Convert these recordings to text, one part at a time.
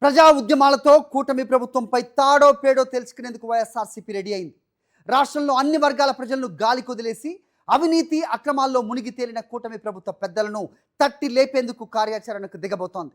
ప్రజా ఉద్యమాలతో కూటమి ప్రభుత్వంపై తాడో పేడో తెలుసుకునేందుకు వైఎస్ఆర్సీపీ రెడీ అయింది. రాష్ట్రంలో అన్ని వర్గాల ప్రజలను గాలి కొదిలేసి అవినీతి అక్రమాల్లో మునిగి తేలిన కూటమి ప్రభుత్వ పెద్దలను తట్టి లేపేందుకు కార్యాచరణకు దిగబోతోంది.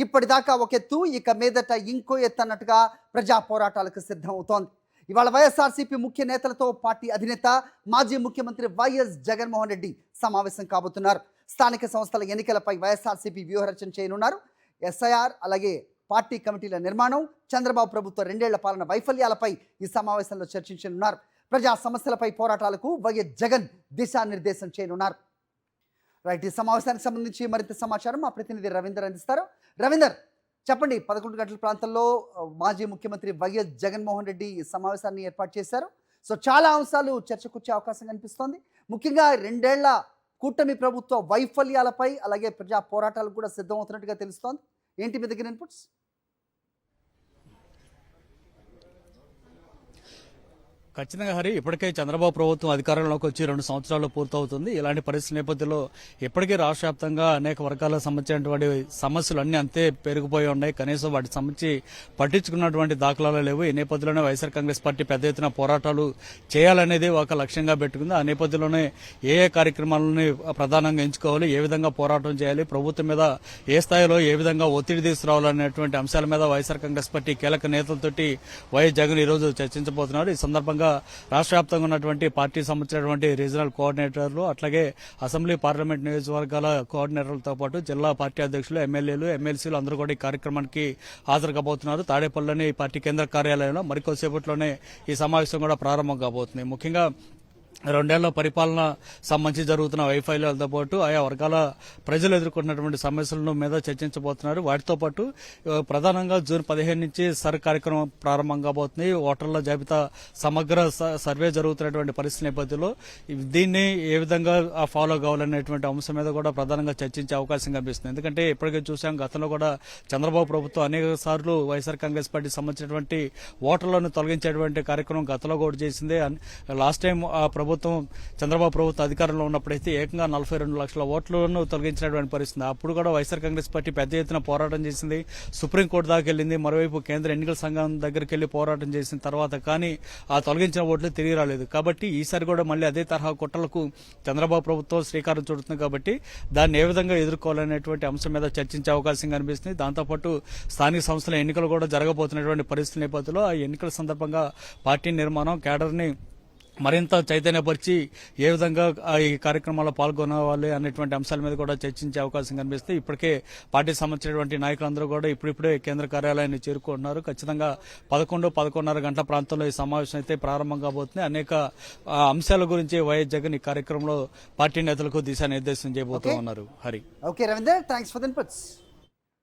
ఇప్పటిదాకా ఒక ఎత్తు, ఇక మీదట ఇంకో ఎత్తు అన్నట్టుగా ప్రజా పోరాటాలకు సిద్ధం అవుతోంది. ఇవాళ వైఎస్ఆర్సీపీ ముఖ్య నేతలతో పార్టీ అధినేత మాజీ ముఖ్యమంత్రి వైఎస్ జగన్మోహన్ రెడ్డి సమావేశం కాబోతున్నారు. స్థానిక సంస్థల ఎన్నికలపై వైఎస్ఆర్సీపీ వ్యూహరచన చేయనున్నారు. ఎస్ఐఆర్ అలాగే పార్టీ కమిటీల నిర్మాణం, చంద్రబాబు ప్రభుత్వ 2 ఏళ్ల పాలన వైఫల్యాలపై ఈ సమావేశంలో చర్చించనున్నారు. ప్రజా సమస్యలపై పోరాటాలకు వైఎస్ జగన్ దిశానిర్దేశం చేయనున్నారు. రైట్, ఈ సమావేశానికి సంబంధించి మరింత సమాచారం మా ప్రతినిధి రవీందర్ అందిస్తారు. రవీందర్, చెప్పండి, 11 గంటల ప్రాంతంలో మాజీ ముఖ్యమంత్రి వైఎస్ జగన్మోహన్ రెడ్డి ఈ సమావేశాన్ని ఏర్పాటు చేశారు. సో చాలా అంశాలు చర్చకొచ్చే అవకాశం కనిపిస్తోంది. ముఖ్యంగా 2 ఏళ్ల కూటమి ప్రభుత్వ వైఫల్యాలపై అలాగే ప్రజా పోరాటాలకు కూడా సిద్ధమవుతున్నట్టుగా తెలుస్తోంది. ఏంటి మీ దగ్గర ఇన్పుట్స్? ఖచ్చితంగా హరి, ఇప్పటికే చంద్రబాబు ప్రభుత్వం అధికారంలోకి వచ్చి 2 సంవత్సరాలు పూర్తవుతుంది. ఇలాంటి పరిస్థితి నేపథ్యంలో ఇప్పటికే రాష్ట్ర వ్యాప్తంగా అనేక వర్గాలకు సంబంధించినటువంటి సమస్యలు అన్ని అంతే పెరిగిపోయి ఉన్నాయి. కనీసం వాటికి సంబంధించి పట్టించుకున్నటువంటి దాఖలాలు లేవు. ఈ నేపథ్యంలోనే వైఎస్ఆర్ కాంగ్రెస్ పార్టీ పెద్ద ఎత్తున పోరాటాలు చేయాలనేది ఒక లక్ష్యంగా పెట్టుకుంది. ఆ నేపథ్యంలోనే ఏ ప్రధానంగా ఎంచుకోవాలి, ఏ విధంగా పోరాటం చేయాలి, ప్రభుత్వం మీద ఏ స్థాయిలో ఏ విధంగా ఒత్తిడి తీసుకురావాలనేటువంటి అంశాల మీద వైఎస్ఆర్ కాంగ్రెస్ పార్టీ కీలక నేతలతోటి వైఎస్ జగన్ ఈ రోజు చర్చించబోతున్నారు. ఈ సందర్భంగా రాష్ట్ర వ్యాప్తంగా ఉన్నటువంటి పార్టీ సంబంధించినటువంటి రీజనల్ కోఆర్డినేటర్లు, అట్లాగే అసెంబ్లీ పార్లమెంట్ నియోజకవర్గాల కోఆర్డినేటర్లతో పాటు జిల్లా పార్టీ అధ్యక్షులు, ఎమ్మెల్యేలు, ఎమ్మెల్సీలు అందరూ కూడా ఈ కార్యక్రమానికి హాజరు కాబోతున్నారు. తాడేపల్లిలోని పార్టీ కేంద్ర కార్యాలయంలో మరికొద్దిసేపట్లోనే ఈ సమావేశం కూడా ప్రారంభం కాబోతుంది. ముఖ్యంగా 2 ఏళ్ల పరిపాలన సంబంధించి జరుగుతున్న వైఫల్యాలతో పాటు ఆయా వర్గాల ప్రజలు ఎదుర్కొంటున్నటువంటి సమస్యల మీద చర్చించబోతున్నారు. వాటితో పాటు ప్రధానంగా జూన్ 15 నుంచి సర్ కార్యక్రమం ప్రారంభం కాబోతుంది. ఓటర్ల జాబితా సమగ్ర సర్వే జరుగుతున్నటువంటి పరిస్థితి నేపథ్యంలో దీన్ని ఏ విధంగా ఫాలో కావాలనేటువంటి అంశం మీద కూడా ప్రధానంగా చర్చించే అవకాశం కనిపిస్తుంది. ఎందుకంటే ఇప్పటికే చూసాం, గతంలో కూడా చంద్రబాబు ప్రభుత్వం అనేక సార్లు వైఎస్ఆర్ కాంగ్రెస్ పార్టీ సంబంధించినటువంటి ఓటర్లను తొలగించేటువంటి కార్యక్రమం గతంలో కూడా చేసింది. లాస్ట్ టైం ప్రభుత్వం చంద్రబాబు ప్రభుత్వం అధికారంలో ఉన్నప్పుడైతే ఏకంగా 42 లక్షల ఓట్లను తొలగించినటువంటి పరిస్థితి. అప్పుడు కూడా వైఎస్ఆర్ కాంగ్రెస్ పార్టీ పెద్ద ఎత్తున పోరాటం చేసింది. సుప్రీంకోర్టు దాకా వెళ్ళింది. మరోవైపు కేంద్ర ఎన్నికల సంఘం దగ్గరికి వెళ్లి పోరాటం చేసిన తర్వాత కానీ ఆ తొలగించిన ఓట్లు తిరిగి రాలేదు. కాబట్టి ఈసారి కూడా మళ్ళీ అదే తరహా కుట్రలకు చంద్రబాబు ప్రభుత్వం శ్రీకారం చుడుతుంది. కాబట్టి దాన్ని ఏ విధంగా ఎదుర్కోవాలనేటువంటి అంశం మీద చర్చించే అవకాశం కనిపిస్తుంది. దాంతోపాటు స్థానిక సంస్థల ఎన్నికలు కూడా జరగబోతున్నటువంటి పరిస్థితి నేపథ్యంలో ఆ ఎన్నికల సందర్భంగా పార్టీ నిర్మాణం, కేడర్ని మరింత చైతన్యపరిచి ఏ విధంగా ఈ కార్యక్రమాల్లో పాల్గొనవాలి అనేటువంటి అంశాల మీద కూడా చర్చించే అవకాశం కనిపిస్తే ఇప్పటికే పార్టీ సంబంధించినటువంటి నాయకులందరూ కూడా ఇప్పుడిప్పుడే కేంద్ర కార్యాలయాన్ని చేరుకుంటున్నారు. ఖచ్చితంగా 11-11:30 గంటల ప్రాంతంలో ఈ సమావేశం అయితే ప్రారంభం కాబోతుంది. అనేక అంశాల గురించి వైఎస్ జగన్ ఈ కార్యక్రమంలో పార్టీ నేతలకు దిశానిర్దేశం చేయబోతూ ఉన్నారు. Hari, okay Ravinder, thanks for the inputs.